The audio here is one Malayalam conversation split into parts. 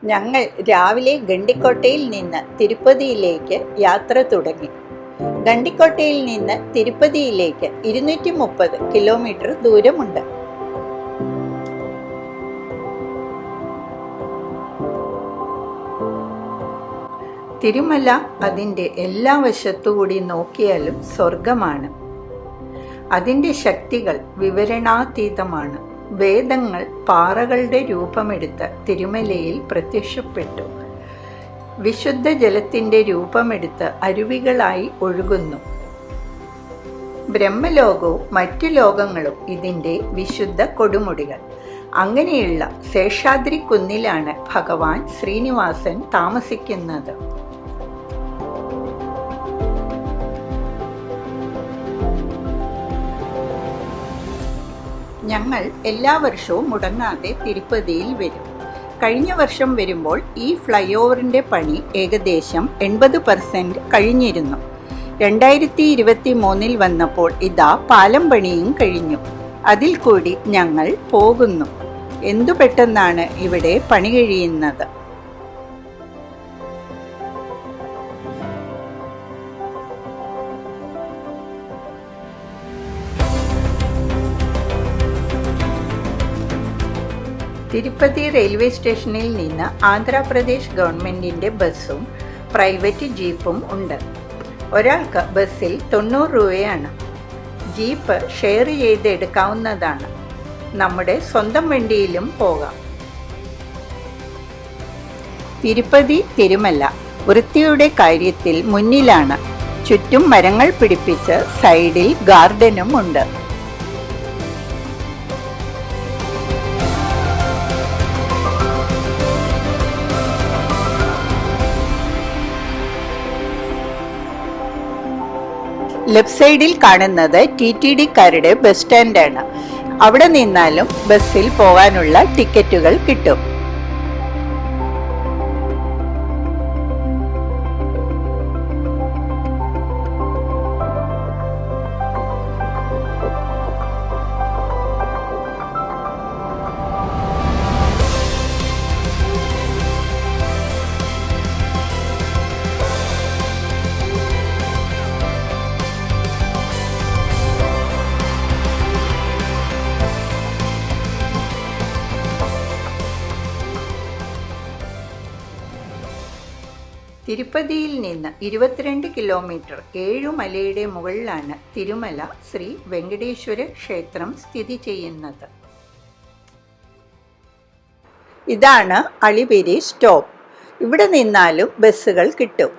ഞങ്ങൾ രാവിലെ ഗണ്ടിക്കോട്ടയിൽ നിന്ന് തിരുപ്പതിയിലേക്ക് യാത്ര തുടങ്ങി. ഗണ്ടിക്കോട്ടയിൽ നിന്ന് തിരുപ്പതിയിലേക്ക് 230 കിലോമീറ്റർ ദൂരമുണ്ട്. തിരുമല അതിൻ്റെ എല്ലാ വശത്തുകൂടി നോക്കിയാലും സ്വർഗമാണ്. അതിൻ്റെ ശക്തികൾ വിവരണാതീതമാണ്. വേദങ്ങൾ പാറകളുടെ രൂപമെടുത്ത് തിരുമലയിൽ പ്രത്യക്ഷപ്പെട്ടു. വിശുദ്ധ ജലത്തിൻ്റെ രൂപമെടുത്ത് അരുവികളായി ഒഴുകുന്നു. ബ്രഹ്മലോകവും മറ്റു ലോകങ്ങളും ഇതിൻ്റെ വിശുദ്ധ കൊടുമുടികൾ. അങ്ങനെയുള്ള ശേഷാദ്രി കുന്നിലാണ് ഭഗവാൻ ശ്രീനിവാസൻ താമസിക്കുന്നത്. ഞങ്ങൾ എല്ലാ വർഷവും മുടങ്ങാതെ തിരുപ്പതിയിൽ വരും. കഴിഞ്ഞ വർഷം വരുമ്പോൾ ഈ ഫ്ലൈ ഓവറിൻ്റെ പണി ഏകദേശം 80% കഴിഞ്ഞിരുന്നു. 2023 വന്നപ്പോൾ ഇതാ പാലം പണിയും കഴിഞ്ഞു. അതിൽ കൂടി ഞങ്ങൾ പോകുന്നു. എന്തു പെട്ടെന്നാണ് ഇവിടെ പണി കഴിയുന്നത്. തിരുപ്പതി റെയിൽവേ സ്റ്റേഷനിൽ നിന്ന് ആന്ധ്രാപ്രദേശ് ഗവൺമെൻറ്റിൻ്റെ ബസ്സും പ്രൈവറ്റ് ജീപ്പും ഉണ്ട്. ഒരാൾക്ക് ബസ്സിൽ 90 രൂപയാണ്. ജീപ്പ് ഷെയർ ചെയ്ത് എടുക്കാവുന്നതാണ്. നമ്മുടെ സ്വന്തം വണ്ടിയിലും പോകാം. തിരുപ്പതി തിരുമല വൃത്തിയുടെ കാര്യത്തിൽ മുന്നിലാണ്. ചുറ്റും മരങ്ങൾ പിടിപ്പിച്ച് സൈഡിൽ ഗാർഡനും ഉണ്ട്. ലെഫ്റ്റ് സൈഡിൽ കാണുന്നത് TTDക്കാരുടെ ബസ് സ്റ്റാൻഡാണ്. അവിടെ നിന്നാലും ബസ്സിൽ പോകാനുള്ള ടിക്കറ്റുകൾ കിട്ടും. തിരുപ്പതിയിൽ നിന്ന് 22 കിലോമീറ്റർ ഏഴുമലയുടെ മുകളിലാണ് തിരുമല ശ്രീ വെങ്കടേശ്വര ക്ഷേത്രം സ്ഥിതി ചെയ്യുന്നത്. ഇതാണ് അളിപിരി സ്റ്റോപ്പ്. ഇവിടെ നിന്നാലും ബസ്സുകൾ കിട്ടും.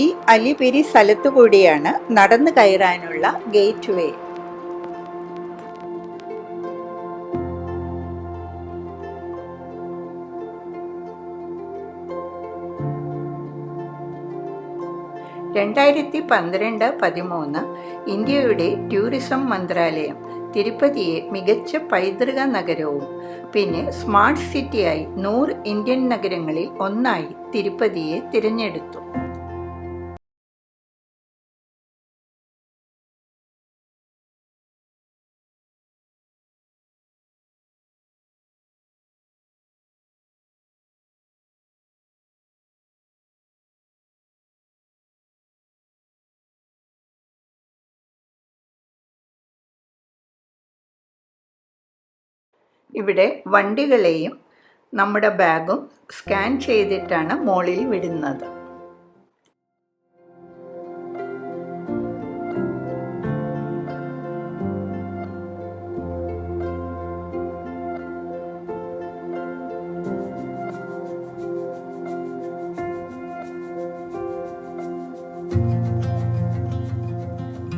ഈ അലിപിരി സ്ഥലത്തുകൂടിയാണ് നടന്നു കയറാനുള്ള ഗേറ്റ് വേ. (2012-13) ഇന്ത്യയുടെ ടൂറിസം മന്ത്രാലയം തിരുപ്പതിയെ മികച്ച പൈതൃക നഗരവും പിന്നെ സ്മാർട്ട് സിറ്റിയായി 100 ഇന്ത്യൻ നഗരങ്ങളിൽ ഒന്നായി തിരുപ്പതിയെ തിരഞ്ഞെടുത്തു. ഇവിടെ വണ്ടികളെയും നമ്മുടെ ബാഗും സ്കാൻ ചെയ്തിട്ടാണ് മോളിൽ വിടുന്നത്.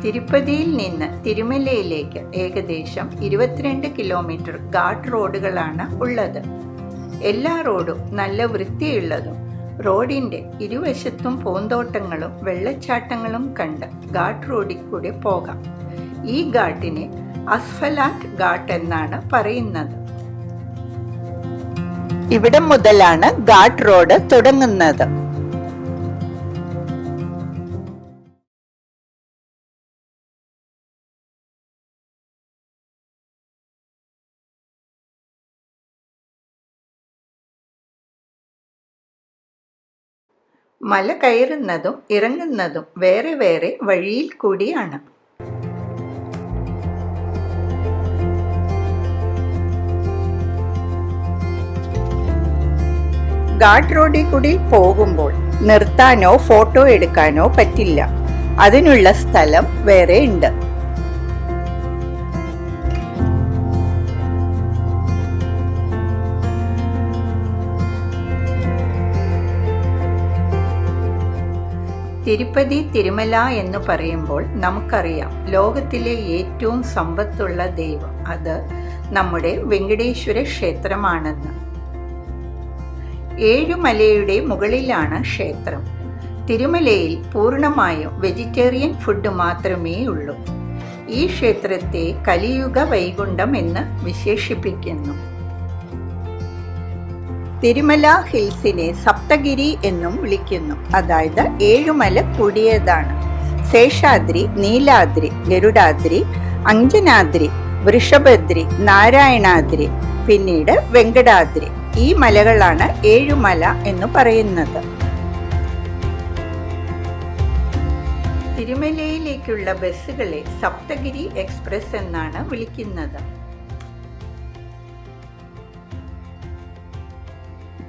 തിരുപ്പതിയിൽ നിന്ന് തിരുമലയിലേക്ക് ഏകദേശം 22 കിലോമീറ്റർ ഘാട്ട് റോഡുകളാണ് ഉള്ളത്. എല്ലാ റോഡും നല്ല വൃത്തിയുള്ളതും റോഡിൻ്റെ ഇരുവശത്തും പൂന്തോട്ടങ്ങളും വെള്ളച്ചാട്ടങ്ങളും കണ്ട് ഘാട്ട് റോഡിൽ കൂടെ പോകാം. ഈ ഘാട്ടിനെ അസ്ഫലാറ്റ് ഘാട്ട് എന്നാണ് പറയുന്നത്. ഇവിടം മുതലാണ് ഘാട്ട് റോഡ് തുടങ്ങുന്നത്. മല കയറുന്നതും ഇറങ്ങുന്നതും വേറെ വേറെ വഴിയിൽ കൂടിയാണ്. ഗാർഡ് റോഡിൽ കൂടി പോകുമ്പോൾ നിർത്താനോ ഫോട്ടോ എടുക്കാനോ പറ്റില്ല. അതിനുള്ള സ്ഥലം വേറെ ഉണ്ട്. തിരുപ്പതി തിരുമല എന്ന് പറയുമ്പോൾ നമുക്കറിയാം, ലോകത്തിലെ ഏറ്റവും സമ്പത്തുള്ള ദൈവം അത് നമ്മുടെ വെങ്കടേശ്വര ക്ഷേത്രമാണെന്ന്. ഏഴുമലയുടെ മുകളിലാണ് ക്ഷേത്രം. തിരുമലയിൽ പൂർണ്ണമായും വെജിറ്റേറിയൻ ഫുഡ് മാത്രമേ ഉള്ളൂ. ഈ ക്ഷേത്രത്തെ കലിയുഗ വൈകുണ്ഠം എന്ന് വിശേഷിപ്പിക്കുന്നു. തിരുമല ഹിൽസിനെ സപ്തഗിരി എന്നും വിളിക്കുന്നു. അതായത് ഏഴുമല കൂടിയതാണ്. ശേഷാദ്രി, നീലാദ്രി, ഗരുഡാദ്രി, അഞ്ജനാദ്രി, വൃഷഭദ്രി, നാരായണാദ്രി, പിന്നീട് വെങ്കടാദ്രി. ഈ മലകളാണ് ഏഴുമല എന്ന് പറയുന്നത്. തിരുമലയിലേക്കുള്ള ബസ്സുകളെ സപ്തഗിരി എക്സ്പ്രസ് എന്നാണ് വിളിക്കുന്നത്.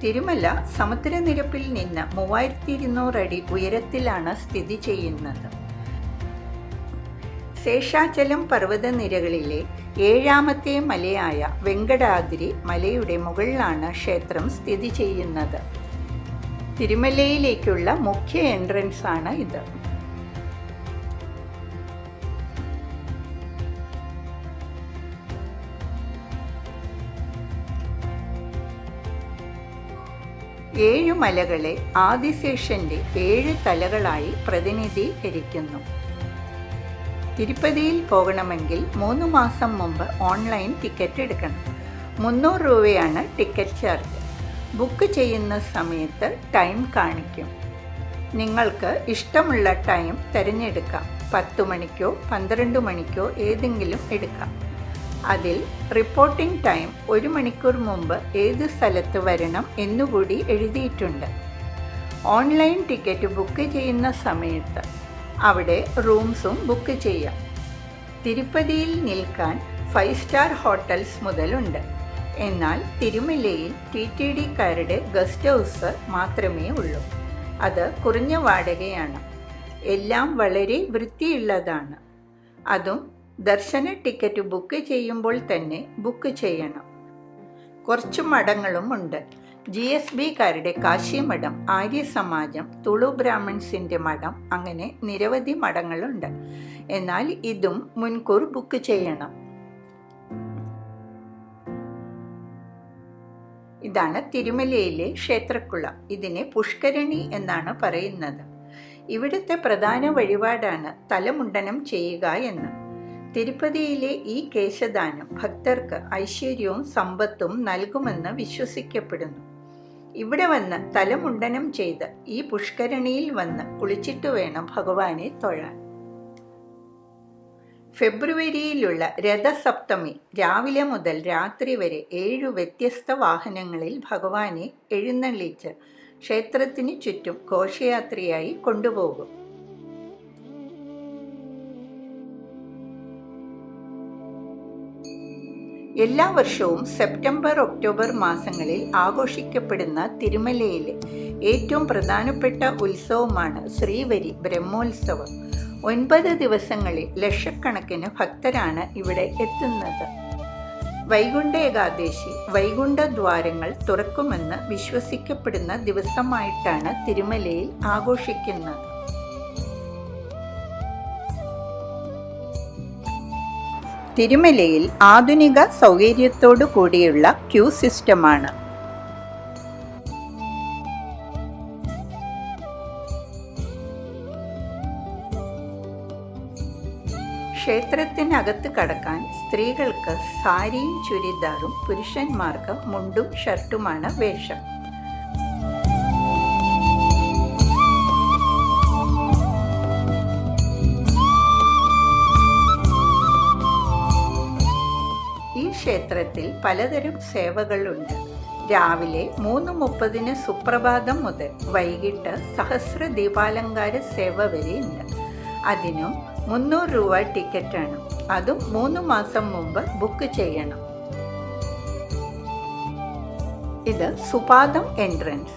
തിരുമല സമുദ്രനിരപ്പിൽ നിന്ന് 3200 അടി ഉയരത്തിലാണ് സ്ഥിതി ചെയ്യുന്നത്. ശേഷാചലം പർവ്വതനിരകളിലെ 7ാമത്തെ മലയായ വെങ്കടാദ്രി മലയുടെ മുകളിലാണ് ക്ഷേത്രം സ്ഥിതി ചെയ്യുന്നത്. തിരുമലയിലേക്കുള്ള മുഖ്യ എൻട്രൻസ് ആണ് ഇത്. ഏഴുമലകളെ ആദിശേഷന്റെ 7 തലകളായി പ്രതിനിധീകരിക്കുന്നു. തിരുപ്പതിയിൽ പോകണമെങ്കിൽ 3 മാസം മുമ്പ് ഓൺലൈൻ ടിക്കറ്റ് എടുക്കണം. 300 രൂപയാണ് ടിക്കറ്റ് ചാർജ്. ബുക്ക് ചെയ്യുന്ന സമയത്ത് ടൈം കാണിക്കും. നിങ്ങൾക്ക് ഇഷ്ടമുള്ള ടൈം തിരഞ്ഞെടുക്കാം. 10 മണിക്കോ 12 മണിക്കോ ഏതെങ്കിലും എടുക്കാം. അതിൽ റിപ്പോർട്ടിംഗ് ടൈം 1 മണിക്കൂർ മുമ്പ് ഏത് സ്ഥലത്ത് വരണം എന്നുകൂടി എഴുതിയിട്ടുണ്ട്. ഓൺലൈൻ ടിക്കറ്റ് ബുക്ക് ചെയ്യുന്ന സമയത്ത് അവിടെ റൂംസും ബുക്ക് ചെയ്യാം. തിരുപ്പതിയിൽ നിൽക്കാൻ 5 സ്റ്റാർ ഹോട്ടൽസ് മുതലുണ്ട്. എന്നാൽ തിരുമലയിൽ TTDക്കാരുടെ ഗസ്റ്റ് ഹൗസ് മാത്രമേ ഉള്ളൂ. അത് കുറഞ്ഞ വാടകയാണ്. എല്ലാം വളരെ വൃത്തിയുള്ളതാണ്. അതും ദർശന ടിക്കറ്റ് ബുക്ക് ചെയ്യുമ്പോൾ തന്നെ ബുക്ക് ചെയ്യണം. കുറച്ച് മഠങ്ങളും ഉണ്ട്. GSBക്കാരുടെ കാശി മഠം, ആര്യസമാജം, തുളു ബ്രാഹ്മൺസിൻ്റെ മഠം, അങ്ങനെ നിരവധി മഠങ്ങളുണ്ട്. എന്നാൽ ഇതും മുൻകൂർ ബുക്ക് ചെയ്യണം. ഇതാണ് തിരുമലയിലെ ക്ഷേത്രക്കുളം. ഇതിനെ പുഷ്കരണി എന്നാണ് പറയുന്നത്. ഇവിടുത്തെ പ്രധാന വഴിപാടാണ് തലമുണ്ടനം ചെയ്യുക എന്ന്. തിരുപ്പതിയിലെ ഈ കേശദാനം ഭക്തർക്ക് ഐശ്വര്യവും സമ്പത്തും നൽകുമെന്ന് വിശ്വസിക്കപ്പെടുന്നു. ഇവിടെ വന്ന് തലമുണ്ടനം ചെയ്ത് ഈ പുഷ്കരണിയിൽ വന്ന് കുളിച്ചിട്ട് വേണം ഭഗവാനെ തൊഴാൻ. ഫെബ്രുവരിയിലുള്ള രഥസപ്തമി രാവിലെ മുതൽ രാത്രി വരെ 7 വ്യത്യസ്ത വാഹനങ്ങളിൽ ഭഗവാനെ എഴുന്നള്ളിച്ച് ക്ഷേത്രത്തിന് ചുറ്റും ഘോഷയാത്രയായി കൊണ്ടുപോകും. എല്ലാ വർഷവും സെപ്റ്റംബർ, ഒക്ടോബർ മാസങ്ങളിൽ ആഘോഷിക്കപ്പെടുന്ന തിരുമലയിലെ ഏറ്റവും പ്രധാനപ്പെട്ട ഉത്സവമാണ് ശ്രീവരി ബ്രഹ്മോത്സവം. 9 ദിവസങ്ങളിൽ ലക്ഷക്കണക്കിന് ഭക്തരാണ് ഇവിടെ എത്തുന്നത്. വൈകുണ്ഠ ഏകാദശി വൈകുണ്ഠദ്വാരങ്ങൾ തുറക്കുമെന്ന് വിശ്വസിക്കപ്പെടുന്ന ദിവസമായിട്ടാണ് തിരുമലയിൽ ആഘോഷിക്കുന്നത്. തിരുമലയിൽ ആധുനിക സൗകര്യത്തോടു കൂടിയുള്ള ക്യൂ സിസ്റ്റമാണ്. ക്ഷേത്രത്തിനകത്ത് കടക്കാൻ സ്ത്രീകൾക്ക് സാരിയും ചുരിദാറും, പുരുഷന്മാർക്ക് മുണ്ടും ഷർട്ടുമാണ് വേഷം. ഈ ക്ഷേത്രത്തിൽ പലതരം സേവകളുണ്ട്. രാവിലെ 3:30 സുപ്രഭാതം മുതൽ വൈകിട്ട് സഹസ്ര ദീപാലങ്കാര സേവ വരെയുണ്ട്. അതിനും 300 രൂപ ടിക്കറ്റാണ്. അതും 3 മാസം മുമ്പ് ബുക്ക് ചെയ്യണം. ഇത് സുപാദം എൻട്രൻസ്.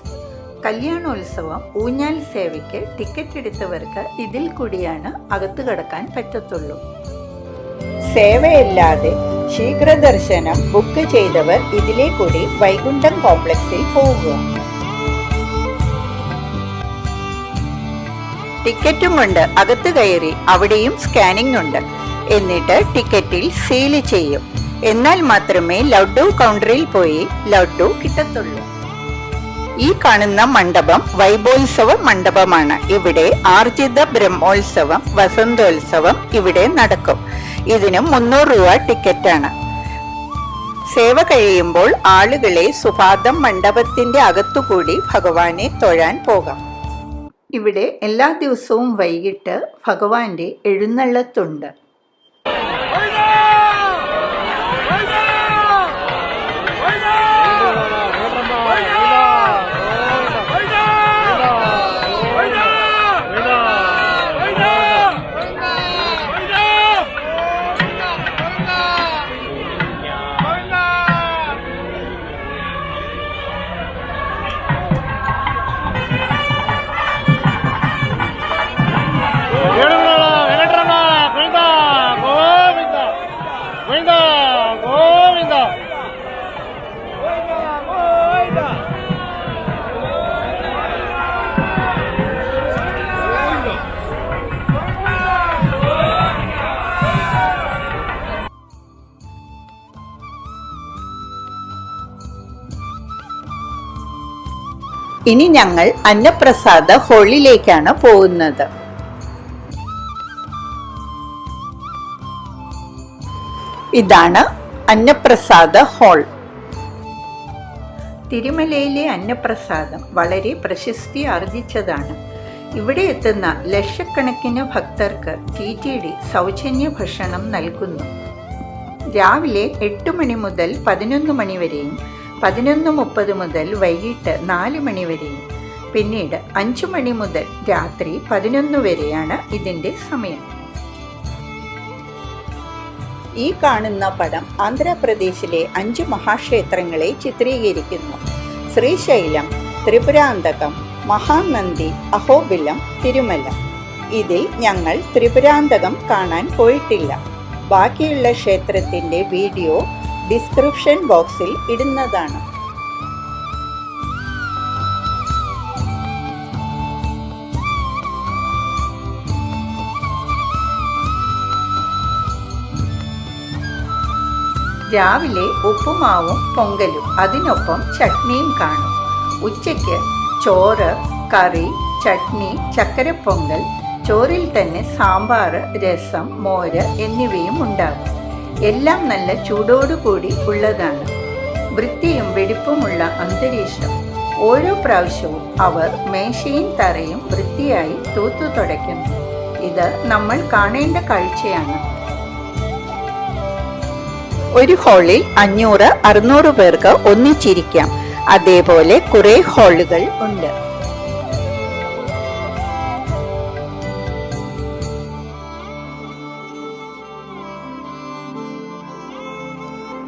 കല്യാണോത്സവം, ഊഞ്ഞാൽ സേവയ്ക്ക് ടിക്കറ്റ് എടുത്തവർക്ക് ഇതിൽ കൂടിയാണ് അകത്ത് കടക്കാൻ പറ്റത്തുള്ളൂ. സേവയില്ലാതെ ശീഘ്രദർശനം ബുക്ക് ചെയ്തവർ ഇതിലെ കൂടി വൈകുണ്ഠം കോംപ്ലക്സിൽ പോവുക. ടിക്കറ്റും കൊണ്ട് അകത്ത് കയറി അവിടെയും സ്കാനിംഗ് ഉണ്ട്. എന്നിട്ട് ടിക്കറ്റിൽ സീല് ചെയ്യും. എന്നാൽ മാത്രമേ ലഡ്ഡു കൗണ്ടറിൽ പോയി ലഡ്ഡു കിട്ടത്തുള്ളൂ. ഈ കാണുന്ന മണ്ഡപം വൈബോത്സവ മണ്ഡപമാണ്. ഇവിടെ ആർജിത ബ്രഹ്മോത്സവം, വസന്തോത്സവം ഇവിടെ നടക്കും. ഇതിനും 300 രൂപ ടിക്കറ്റാണ്. സേവ കഴിയുമ്പോൾ ആളുകളെ സുപാദം മണ്ഡപത്തിന്റെ അകത്തുകൂടി ഭഗവാനെ തൊഴാൻ പോകാം. ഇവിടെ എല്ലാ ദിവസവും വൈകിട്ട് ഭഗവാന്റെ എഴുന്നള്ളത്തുണ്ട്. ഇനി ഞങ്ങൾ അന്നപ്രസാദ ഹാളിലേക്കാണ് പോകുന്നത്. ഇതാണ് അന്നപ്രസാദ ഹാൾ. തിരുമലയിലെ അന്നപ്രസാദം വളരെ പ്രശസ്തി ആർജിച്ചതാണ്. ഇവിടെ എത്തുന്ന ലക്ഷക്കണക്കിന് ഭക്തർക്ക് TTD സൗജന്യ ഭക്ഷണം നൽകുന്നു. രാവിലെ 8 മണി മുതൽ 11 മണി വരെയും 11:30 മുതൽ വൈകിട്ട് 4 മണി വരെയും പിന്നീട് 5 മണി മുതൽ രാത്രി 11 വരെയാണ് ഇതിൻ്റെ സമയം. ഈ കാണുന്ന പടം ആന്ധ്രാപ്രദേശിലെ 5 മഹാക്ഷേത്രങ്ങളെ ചിത്രീകരിക്കുന്നു. ശ്രീശൈലം, ത്രിപുരാന്തകം, മഹാനന്ദി, അഹോബിലം, തിരുമല. ഇതിൽ ഞങ്ങൾ ത്രിപുരാന്തകം കാണാൻ പോയിട്ടില്ല. ബാക്കിയുള്ള ക്ഷേത്രത്തിൻ്റെ വീഡിയോ ഡിസ്ക്രിപ്ഷൻ ബോക്സിൽ ഇടുന്നതാണ്. രാവിലെ ഉപ്പുമാവും പൊങ്കലും അതിനൊപ്പം ചട്നിയും കാണും. ഉച്ചയ്ക്ക് ചോറ്, കറി, ചട്നി, ചക്കരപ്പൊങ്കൽ, ചോറിൽ തന്നെ സാമ്പാർ, രസം, മോര് എന്നിവയും ഉണ്ടാകും. എല്ലാം നല്ല ചൂടോടുകൂടി ഉള്ളതാണ്. വൃത്തിയും വെടിപ്പുമുള്ള അന്തരീക്ഷം. ഓരോ പ്രാവശ്യവും അവർ മേശയും തറയും വൃത്തിയായി തൂത്തു തുടയ്ക്കുന്നു. ഇത് നമ്മൾ കാണേണ്ട കാഴ്ചയാണ്. ഒരു ഹാളിൽ 500-600 പേർക്ക് ഒന്നിച്ചിരിക്കാം. അതേപോലെ കുറെ ഹാളുകൾ ഉണ്ട്.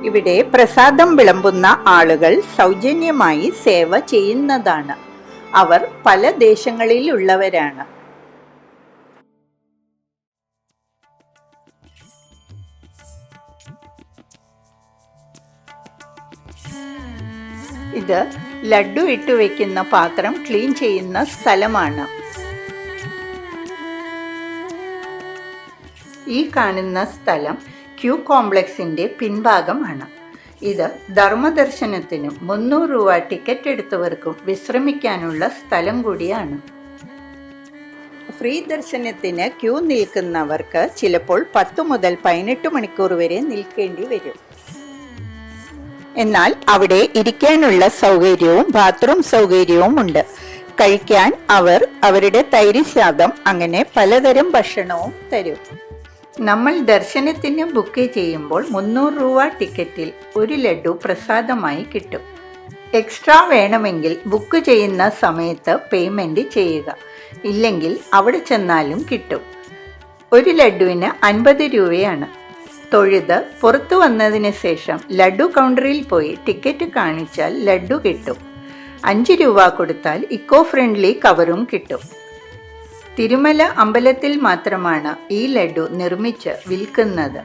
ഇവിടെ പ്രസാദം വിളമ്പുന്ന ആളുകൾ സൗജന്യമായി സേവ ചെയ്യുന്നതാണ്. അവർ പല ദേശങ്ങളിലുള്ളവരാണ്. ഇത് ലഡ്ഡു ഇട്ടുവെക്കുന്ന പാത്രം ക്ലീൻ ചെയ്യുന്ന സ്ഥലമാണ്. ഈ കാണുന്ന സ്ഥലം ക്യൂ കോംപ്ലക്സിൻ്റെ പിൻഭാഗമാണ്. ഇത് ധർമ്മദർശനത്തിനും 300 രൂപ ടിക്കറ്റ് എടുത്തവർക്കും വിശ്രമിക്കാനുള്ള സ്ഥലം കൂടിയാണ്. ഫ്രീ ദർശനത്തിന് ക്യൂ നിൽക്കുന്നവർക്ക് ചിലപ്പോൾ 10 മുതൽ 18 മണിക്കൂർ വരെ നിൽക്കേണ്ടി വരും. എന്നാൽ അവിടെ ഇരിക്കാനുള്ള സൗകര്യവും ബാത്റൂം സൗകര്യവും ഉണ്ട്. കഴിക്കാൻ അവർ അവരുടെ തൈര് ശാദം അങ്ങനെ പലതരം ഭക്ഷണവും തരും. നമ്മൾ ദർശനത്തിന് ബുക്ക് ചെയ്യുമ്പോൾ 300 രൂപ ടിക്കറ്റിൽ ഒരു ലഡ്ഡു പ്രസാദമായി കിട്ടും. എക്സ്ട്രാ വേണമെങ്കിൽ ബുക്ക് ചെയ്യുന്ന സമയത്ത് പേയ്മെൻറ്റ് ചെയ്യുക. ഇല്ലെങ്കിൽ അവിടെ ചെന്നാലും കിട്ടും. ഒരു ലഡുവിന് 50 രൂപയാണ്. തൊഴുത് പുറത്തു വന്നതിന് ശേഷം ലഡു കൗണ്ടറിൽ പോയി ടിക്കറ്റ് കാണിച്ചാൽ ലഡു കിട്ടും. 5 രൂപ കൊടുത്താൽ ഇക്കോ ഫ്രണ്ട്ലി കവറും കിട്ടും. തിരുമല അമ്പലത്തിൽ മാത്രമാണ് ഈ ലഡു നിർമ്മിച്ച് വിൽക്കുന്നത്.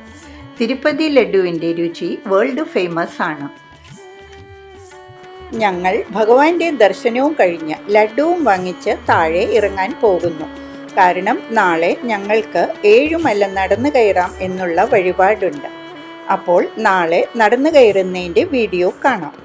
തിരുപ്പതി ലഡുവിൻ്റെ രുചി വേൾഡ് ഫേമസ് ആണ്. ഞങ്ങൾ ഭഗവാന്റെ ദർശനവും കഴിഞ്ഞ് ലഡുവും വാങ്ങിച്ച് താഴെ ഇറങ്ങാൻ പോകുന്നു. കാരണം നാളെ ഞങ്ങൾക്ക് 7 മല നടന്നു കയറാം എന്നുള്ള വഴിപാടുണ്ട്. അപ്പോൾ നാളെ നടന്നു കയറുന്നതിൻ്റെ വീഡിയോ കാണാം.